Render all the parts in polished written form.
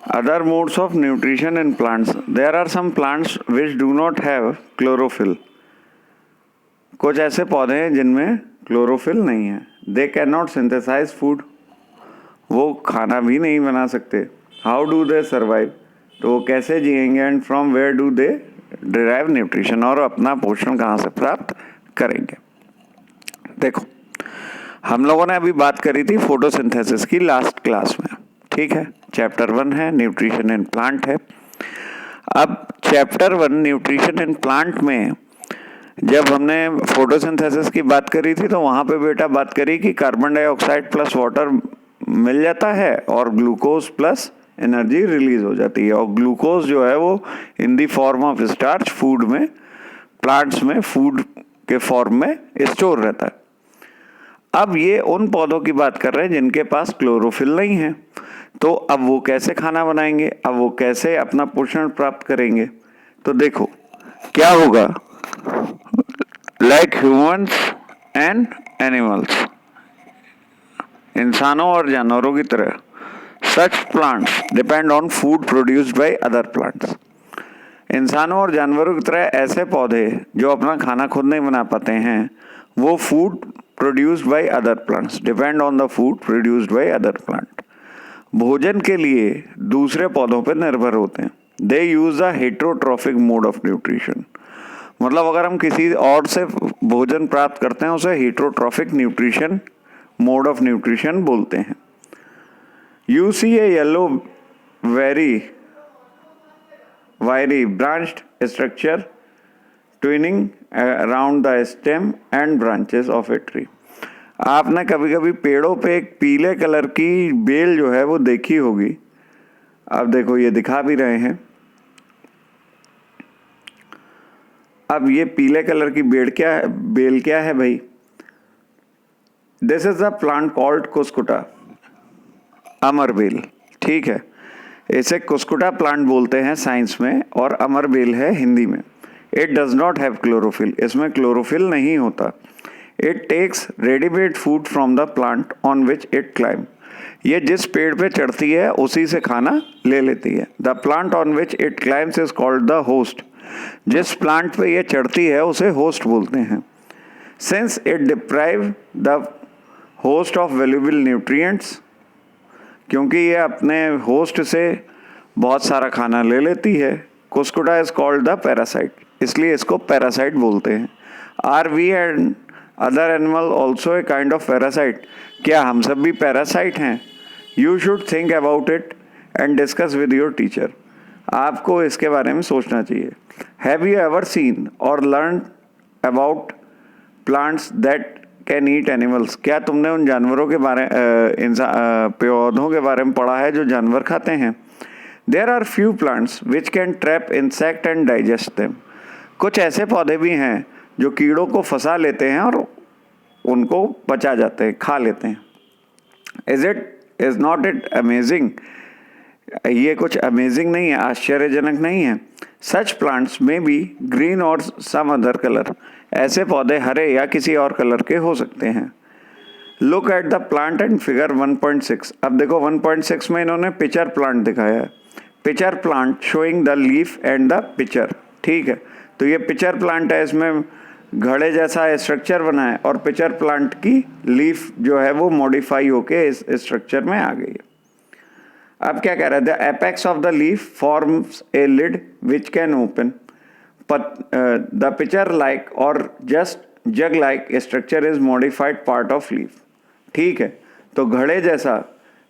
Other modes of nutrition in plants. There are some plants which do not have chlorophyll. कुछ ऐसे पौधे हैं जिनमें क्लोरोफिल नहीं है. They cannot synthesize food. वो खाना भी नहीं बना सकते. How do they survive? तो वो कैसे जिएंगे and from where do they derive nutrition, और अपना पोषण कहाँ से प्राप्त करेंगे. देखो, हम लोगों ने अभी बात करी थी फोटोसिंथेसिस की लास्ट क्लास में. ठीक है, चैप्टर 1 है, न्यूट्रिशन इन प्लांट है. अब चैप्टर 1 न्यूट्रिशन इन प्लांट में जब हमने फोटोसिंथेसिस की बात करी थी तो वहाँ पे बेटा बात करी कि कार्बन डाइऑक्साइड प्लस वाटर मिल जाता है और ग्लूकोज प्लस एनर्जी रिलीज हो जाती है. और ग्लूकोज जो है वो in the form of starch food में, प्लांट्स में फूड के फॉर्म में स्टोर रहता है. अब ये उन पौधों की बात कर रहे हैं जिनके पास क्लोरोफिल नहीं है. तो अब वो कैसे खाना बनाएंगे, अब वो कैसे अपना पोषण प्राप्त करेंगे. तो देखो क्या होगा, लाइक ह्यूमंस एंड एनिमल्स, इंसानों और जानवरों की तरह, सच plants depend on food produced by other plants. इंसानों और जानवरों की तरह ऐसे पौधे जो अपना खाना खुद नहीं बना पाते हैं, वो food produced by other plants, depend on the food produced by other plant, भोजन के लिए दूसरे पौधों पर निर्भर होते हैं. They use a heterotrophic mode of nutrition. मतलब अगर हम किसी और से भोजन प्राप्त करते हैं उसे heterotrophic nutrition mode of nutrition बोलते हैं. You see a yellow very wiry branched structure twining around the stem and branches of a tree. आपने कभी कभी पेड़ों पे एक पीले कलर की बेल जो है वो देखी होगी. अब देखो ये दिखा भी रहे हैं. अब ये पीले कलर की बेल क्या है भाई? This is a plant called cuscuta, amar bel. ठीक है, इसे कुस्कुटा प्लांट बोलते हैं साइंस में और अमर बेल है हिंदी में. It does not have chlorophyll. इसमें क्लोरोफिल नहीं होता. It takes readymade food from the plant on which it climb. ये जिस पेड़ पे चढ़ती है उसी से खाना ले लेती है. The plant on which it climbs is called the host. जिस प्लांट पे ये चढ़ती है उसे होस्ट बोलते हैं. Since it deprive the host of valuable nutrients, क्योंकि ये अपने होस्ट से बहुत सारा खाना ले लेती है. Cuscuta is called the parasite, इसलिए इसको पैरासाइट बोलते हैं. Are we and other animal also a kind of parasite. क्या हम सब भी पैरासाइट हैं? You should think about it and discuss with your teacher. आपको इसके बारे में सोचना चाहिए. Have you ever seen or learn about plants that can eat animals. क्या तुमने उन जानवरों के बारे पौधों के बारे में पढ़ा है जो जानवर खाते हैं? There are few plants which can trap insect and digest them. कुछ ऐसे पौधे भी हैं जो कीड़ों को फंसा लेते हैं और उनको पचा जाते हैं, खा लेते हैं. Is not it amazing? ये कुछ अमेजिंग नहीं है, आश्चर्यजनक नहीं है. सच प्लांट्स में बी ग्रीन और सम अदर कलर. ऐसे पौधे हरे या किसी और कलर के हो सकते हैं. Look at the plant and figure 1.6. अब देखो 1.6 में इन्होंने पिचर प्लांट दिखाया है. Pitcher plant showing the leaf and the pitcher. ठीक है, तो ये पिचर प्लांट है, इसमें घड़े जैसा स्ट्रक्चर बना है और पिचर प्लांट की लीफ जो है वो मॉडिफाई होके इस स्ट्रक्चर में आ गई है. अब क्या कह रहा है? The apex of the leaf forms a lid which can open. The pitcher-like or just jug-like structure is modified part of leaf. ठीक है, तो घड़े जैसा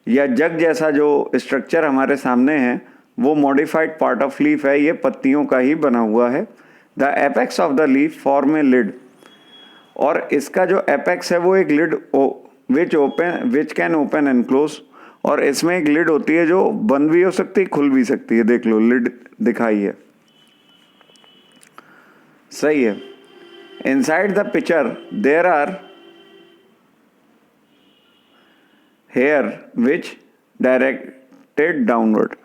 या जग जैसा जो स्ट्रक्चर हमारे सामने है वो मॉडिफाइड पार्ट ऑफ लीफ है. ये पत्तियों का ही बना हुआ है. The apex of the leaf form a lid. और इसका जो एपेक्स है वो एक lid which can open and close. और इसमें एक लिड होती है जो बंद भी हो सकती है, खुल भी सकती है. देख लो, लिड दिखाई है. सही है. Inside the picture there are hair which directed downward.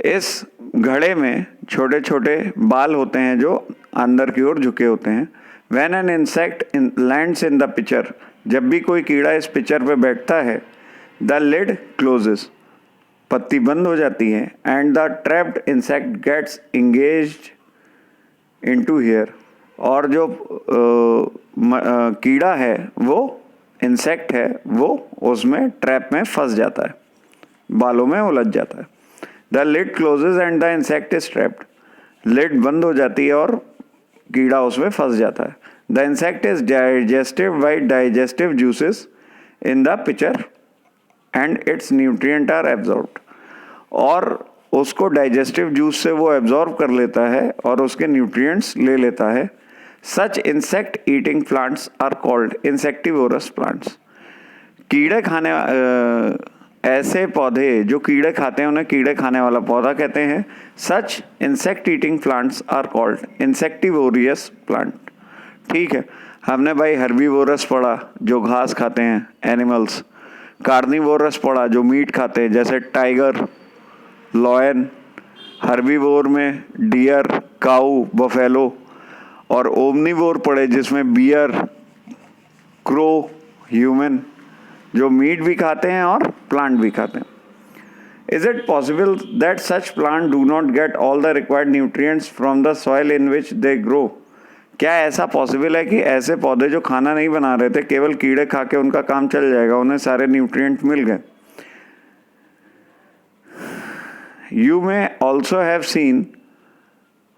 इस घड़े में छोटे छोटे बाल होते हैं जो अंदर की ओर झुके होते हैं. When an insect lands in the picture. जब भी कोई कीड़ा इस पिक्चर पे बैठता है, द लिड क्लोजेस. पत्ती बंद हो जाती है and the trapped insect gets engaged into here, और जो कीड़ा है वो इंसेक्ट है वो उसमें ट्रैप में फंस जाता है, बालों में उलझ जाता है। The lid closes and the insect is trapped, lid बंद हो जाती है और कीड़ा उसमें फंस जाता है। The insect is digestive by digestive juices in the picture and its nutrient are absorbed, और उसको डाइजेस्टिव जूस से वो एब्जॉर्ब कर लेता है और उसके न्यूट्रिएंट्स ले लेता है। Such insect eating plants are called insectivorous plants. कीड़े खाने ऐसे पौधे जो कीड़े खाते हैं उन्हें कीड़े खाने वाला पौधा कहते हैं। Such insect eating plants are called insectivorous plant. ठीक है, हमने भाई हर्बीवोरस पढ़ा जो घास खाते हैं एनिमल्स, कार्निवोरस पढ़ा जो मीट खाते हैं जैसे टाइगर, लॉयन, हर्बीवोर में डियर, काऊ, बफेलो, और ओमनीवोर पढ़े जिसमें बियर, क्रो, ह्यूमन जो मीट भी खाते हैं और प्लांट भी खाते हैं। Is it possible that such plant do not get all the required nutrients from the soil in which they grow? क्या ऐसा पॉसिबल है कि ऐसे पौधे जो खाना नहीं बना रहे थे केवल कीड़े खा के उनका काम चल जाएगा, उन्हें सारे न्यूट्रिएंट मिल गए? You may also have seen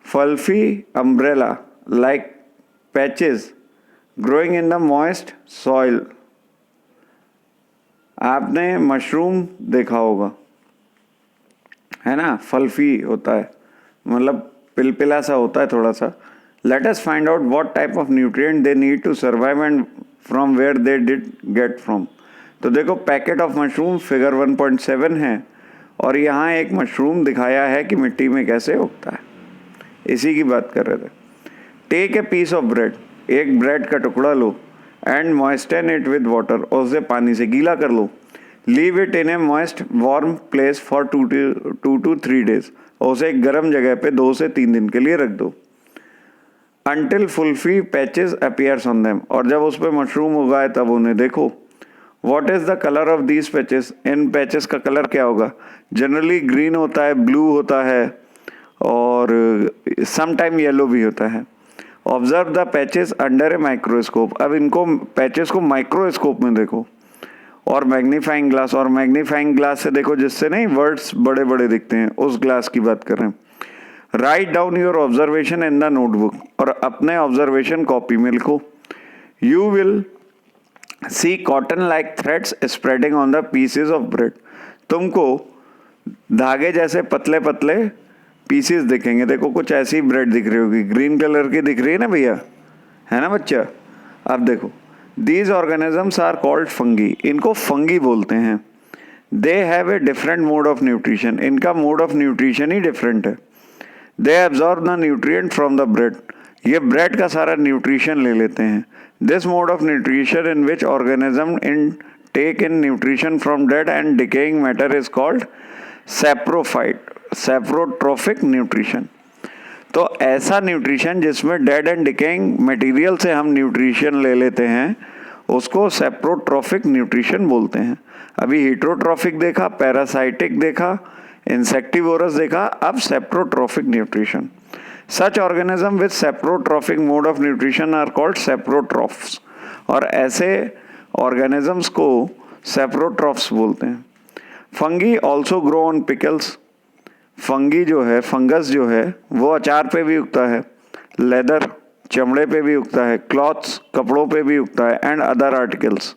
fluffy umbrella like patches growing in the moist soil. आपने मशरूम देखा होगा, है ना, फल्फी होता है मतलब पिलपिला सा होता है थोड़ा सा। Let us find out what type of nutrient they need to survive and from where they did get from. तो देखो पैकेट ऑफ मशरूम फिगर 1.7 है और यहाँ एक मशरूम दिखाया है कि मिट्टी में कैसे उगता है, इसी की बात कर रहे थे। Take a piece of bread, एक ब्रेड का टुकड़ा लो, and moisten it with water, और उसे पानी से गीला कर लो। Leave it in a moist warm place for 2 to 3 days, और उसे एक गर्म जगह पे 2 से 3 दिन के लिए रख दो। Until fluffy patches appears on them, और जब उस पर मशरूम उगाए तब उन्हें देखो। What is the color of these patches? In patches का कलर क्या होगा? जनरली ग्रीन होता है, ब्लू होता है और समटाइम येलो भी होता है। Observe the patches under a microscope, अब इनको पैचेस को माइक्रोस्कोप में देखो और मैग्नीफाइंग ग्लास, और मैग्नीफाइंग ग्लास से देखो जिससे नहीं वर्ड्स बड़े बड़े दिखते हैं, उस ग्लास की बात कर रहे हैं। Write down your observation in the notebook, और अपने ऑब्जर्वेशन कॉपी में लिखो। You will see cotton like threads spreading on the pieces of bread, तुमको धागे जैसे पतले पतले पीसेस दिखेंगे। देखो कुछ ऐसी ब्रेड दिख रही होगी, ग्रीन कलर की दिख रही है ना भैया, है ना बच्चा। अब देखो, these organisms are called fungi, इनको फंगी बोलते हैं। They have a different mode of nutrition, इनका मोड ऑफ न्यूट्रिशन ही डिफरेंट है। They absorb the nutrient from the bread, ये ब्रेड का सारा न्यूट्रिशन ले लेते हैं। This mode of nutrition in which organism in take in nutrition from dead and decaying matter is called saprotrophic nutrition. तो ऐसा न्यूट्रिशन जिसमें डेड एंड डिकेइंग मटेरियल से हम न्यूट्रिशन ले लेते हैं उसको सैप्रोट्रोफिक न्यूट्रिशन बोलते हैं। अभी हीट्रोट्रोफिक देखा, पैरासाइटिक देखा, इंसेक्टिवोरस देखा, अब सैप्रोट्रोफिक nutrition. Such organism with saprotrophic mode of nutrition are called saprotrophs, और ऐसे organisms को saprotrophs बोलते हैं। Fungi also grow on pickles, fungi जो है, फंगस जो है वो अचार पे भी उगता है, लेदर चमड़े पे भी उगता है, क्लॉथ्स कपड़ों पे भी उगता है, एंड अदर आर्टिकल्स,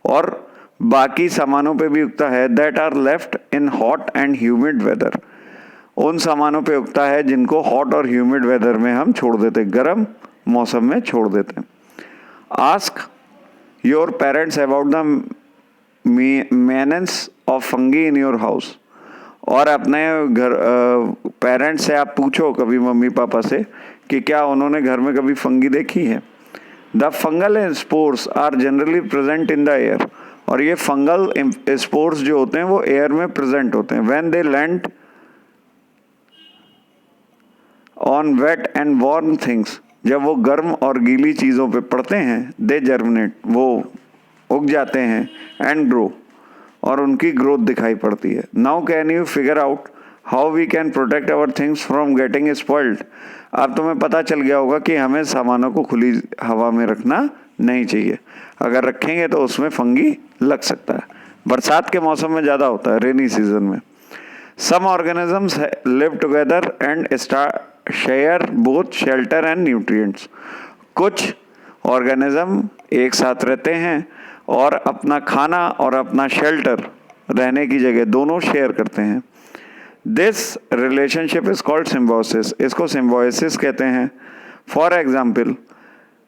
और बाकी सामानों पे भी उगता है। That are left in hot and humid weather, उन सामानों पे उगता है जिनको हॉट और ह्यूमिड वेदर में हम छोड़ देते, गर्म मौसम में छोड़ देते हैं। Ask your parents about the maintenance of fungi in your house, और अपने घर पेरेंट्स से आप पूछो कभी मम्मी पापा से कि क्या उन्होंने घर में कभी फंगी देखी है। The fungal spores are generally present in the air, और ये फंगल स्पोर्स जो होते हैं वो एयर में प्रेजेंट होते हैं। When they land on wet and warm things, जब वो गर्म और गीली चीज़ों पे पड़ते हैं, दे जर्मिनेट, वो उग जाते हैं, एंड ग्रो, और उनकी ग्रोथ दिखाई पड़ती है। Now can you figure out how we can protect our things from getting spoiled. अब तुम्हें पता चल गया होगा कि हमें सामानों को खुली हवा में रखना नहीं चाहिए, अगर रखेंगे तो उसमें फंगी लग सकता है। बरसात के मौसम में ज़्यादा होता है, रेनी सीजन में। Some organisms live together and share both shelter and nutrients. कुछ ऑर्गेनिज्म एक साथ रहते हैं और अपना खाना और अपना शेल्टर, रहने की जगह, दोनों शेयर करते हैं। This relationship is called symbiosis. इसको सिम्बायोसिस कहते हैं। फॉर एग्जाम्पल,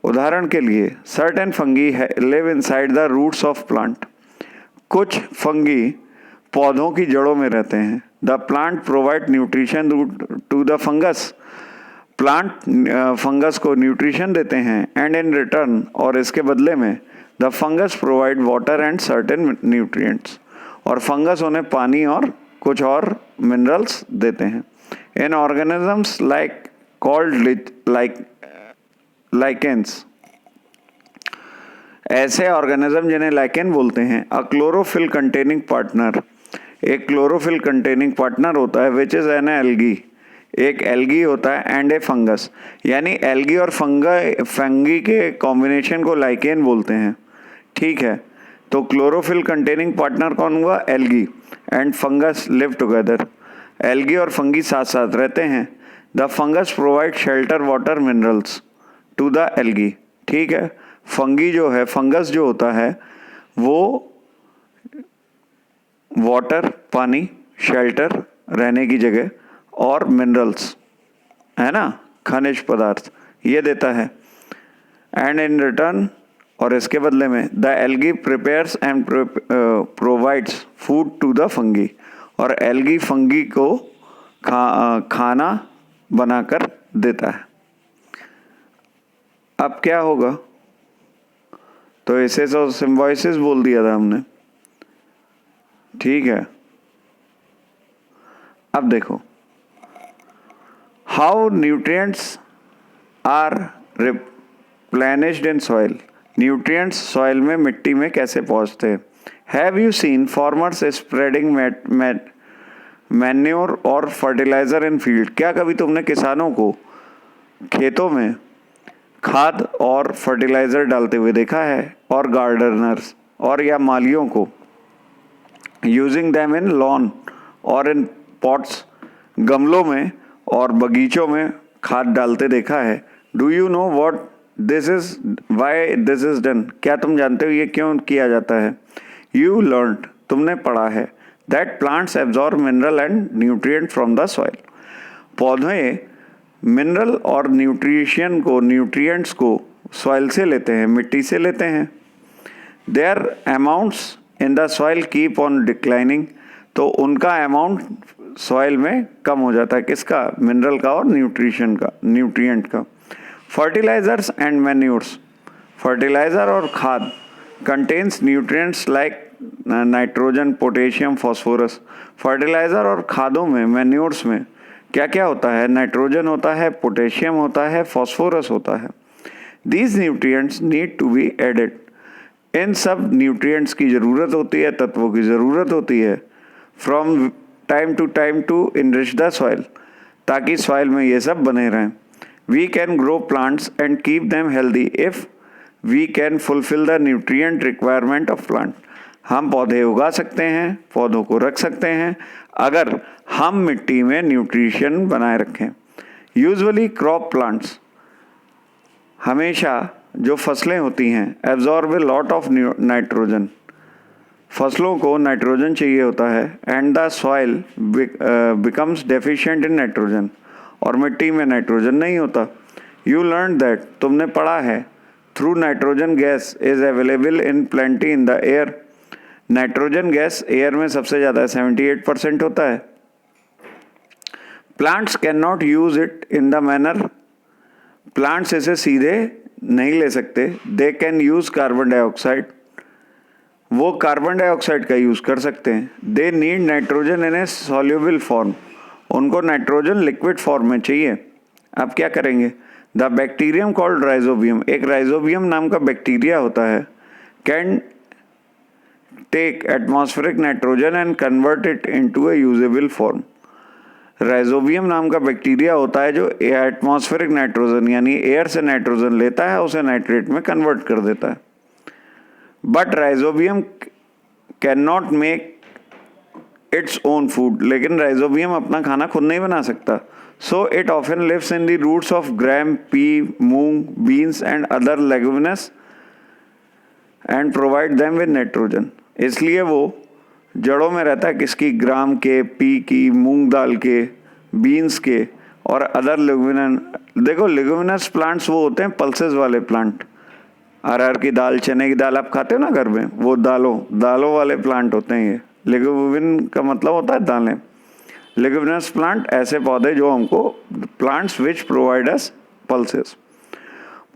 उदाहरण के लिए, certain fungi live inside the roots of plant. कुछ फंगी पौधों की जड़ों में रहते हैं। The plant provide nutrition to the fungus. Plant fungus को न्यूट्रिशन देते हैं एंड इन रिटर्न, और इसके बदले में, the fungus provide water and certain nutrients, और फंगस उन्हें पानी और कुछ और मिनरल्स देते हैं। इन ऑर्गेनिजम्स लाइक कॉल्ड लाइकेंस, ऐसे ऑर्गेनिज्म जिन्हें लाइकेन बोलते हैं। अ क्लोरोफिल कंटेनिंग पार्टनर, एक क्लोरोफिल कंटेनिंग पार्टनर होता है, विच इज एन एल्गी, एक एल्गी होता है, एंड ए फंगस, यानी एल्गी और फंगी के कॉम्बिनेशन को लाइकेन बोलते हैं। ठीक है, तो क्लोरोफिल कंटेनिंग पार्टनर कौन हुआ? Algae. And fungus live together, algae और फंगी साथ साथ रहते हैं। The fungus provide shelter water minerals to the algae. ठीक है, फंगी जो है, फंगस जो होता है वो वाटर, पानी, शेल्टर, रहने की जगह, और मिनरल्स, है ना, खनिज पदार्थ, ये देता है। एंड इन रिटर्न, और इसके बदले में, the algae prepares and provides food to the fungi, और एल्गी फंगी को खाना बनाकर देता है। अब क्या होगा? तो इसे तो सिम्बायोसिस बोल दिया था हमने। ठीक है, अब देखो, how nutrients are replenished in soil. Nutrients soil में, मिट्टी में कैसे पहुंचते हैं? Have you seen farmers spreading manure or fertiliser in field. क्या कभी तुमने किसानों को खेतों में खाद और फर्टिलाइजर डालते हुए देखा है? और गार्डनर्स और या मालियों को यूजिंग दैम इन लॉन और इन पॉट्स, गमलों में और बगीचों में खाद डालते देखा है? Do you know what this is, why this is done. क्या तुम जानते हो ये क्यों किया जाता है? यू लर्न, तुमने पढ़ा है, that plants absorb mineral and nutrient from the soil. पौधे मिनरल और न्यूट्रिएंट्स को सॉइल से लेते हैं, मिट्टी से लेते हैं। Their amounts in the soil keep on declining, तो उनका अमाउंट सॉइल में कम हो जाता है। किसका? मिनरल का और न्यूट्रिएंट का। फर्टिलाइजर्स एंड मैन्योर्स, फर्टिलाइजर और खाद contains nutrients like nitrogen, potassium, phosphorus. Fertiliser और खादों में, मैन्योर्स में क्या क्या होता है? नाइट्रोजन होता है, पोटेशियम होता है, फॉस्फोरस होता है। These nutrients need to be added, इन सब न्यूट्रिएंट्स की ज़रूरत होती है, तत्वों की ज़रूरत होती है, from time to enrich the soil, ताकि सॉइल में ये सब बने रहें। We can grow plants and keep them healthy if we can fulfil the nutrient requirement of plant. हम पौधे उगा सकते हैं, पौधों को रख सकते हैं, अगर हम मिट्टी में न्यूट्रिशन बनाए रखें। यूजुअली क्रॉप प्लांट्स, हमेशा जो फसलें होती हैं, absorb a lot of nitrogen, फसलों को नाइट्रोजन चाहिए होता है, and the soil becomes deficient in nitrogen, और मिट्टी में नाइट्रोजन नहीं होता। यू लर्न दैट, तुमने पढ़ा है, through nitrogen gas is available in plenty in the air. Nitrogen gas air में सबसे ज़्यादा 78% होता है। Plants can not use it in the manner, plants इसे सीधे नहीं ले सकते। They can use carbon dioxide, वो कार्बन डाइऑक्साइड का यूज़ कर सकते हैं। They need nitrogen in A soluble form, उनको नाइट्रोजन लिक्विड फॉर्म में चाहिए। अब क्या करेंगे? द बैक्टीरियम कॉल्ड राइजोबियम, एक राइजोबियम नाम का बैक्टीरिया होता है, can take atmospheric nitrogen and convert it into a usable form. Rhizobium नाम का बैक्टीरिया होता है जो एटमॉस्फेरिक नाइट्रोजन यानी एयर से नाइट्रोजन लेता है, उसे नाइट्रेट में कन्वर्ट कर देता है। But rhizobium can not make its own food, लेकिन राइजोबियम अपना खाना खुद नहीं बना सकता। So it often lives in the roots of gram, pea, moong, beans and other leguminous and provide them with nitrogen. इसलिए वो जड़ों में रहता है किसकी, ग्राम के, पी की, मूंग दाल के, बीन्स के और अदर लेगुमिनस। देखो लेगुमिनस प्लांट्स वो होते हैं पल्सेस वाले प्लांट, अरहर की दाल, चने की दाल आप खाते हो ना घर में, वो दालों वाले प्लांट होते हैं ये। लेगुमिन का मतलब होता है दालें। लेगुमिनस प्लांट ऐसे पौधे जो हमको plants which provide us pulses,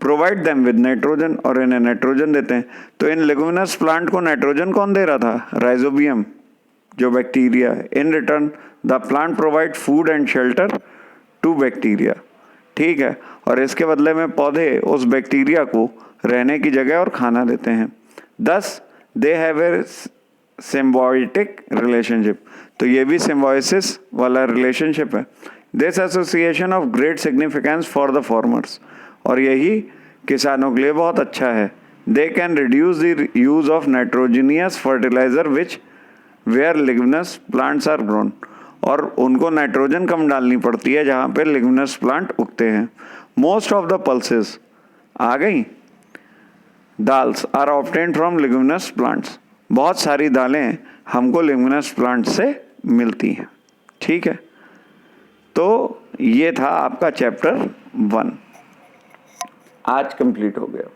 provide them with nitrogen, और इन्हें नाइट्रोजन देते हैं। तो इन लेगुमिनस प्लांट को नाइट्रोजन कौन दे रहा था, राइजोबियम जो बैक्टीरिया है। In return the plant provide food and shelter to bacteria, ठीक है, और इसके बदले में पौधे उस बैक्टीरिया को रहने की जगह और खाना देते हैं। Thus they have a symbiotic relationship, तो ये भी सिम्बायोसिस वाला रिलेशनशिप है। This association of great significance for the farmers, और यही किसानों के लिए बहुत अच्छा है। They can reduce the use of nitrogenous fertiliser which where leguminous plants are grown, और उनको नाइट्रोजन कम डालनी पड़ती है जहाँ पे लिग्नस प्लांट उगते हैं। मोस्ट ऑफ द पल्सेस आ गई, dals are obtained from leguminous plants, बहुत सारी दालें हमको लिग्नस प्लांट से मिलती हैं, ठीक है। तो ये था आपका चैप्टर 1, आज कंप्लीट हो गया।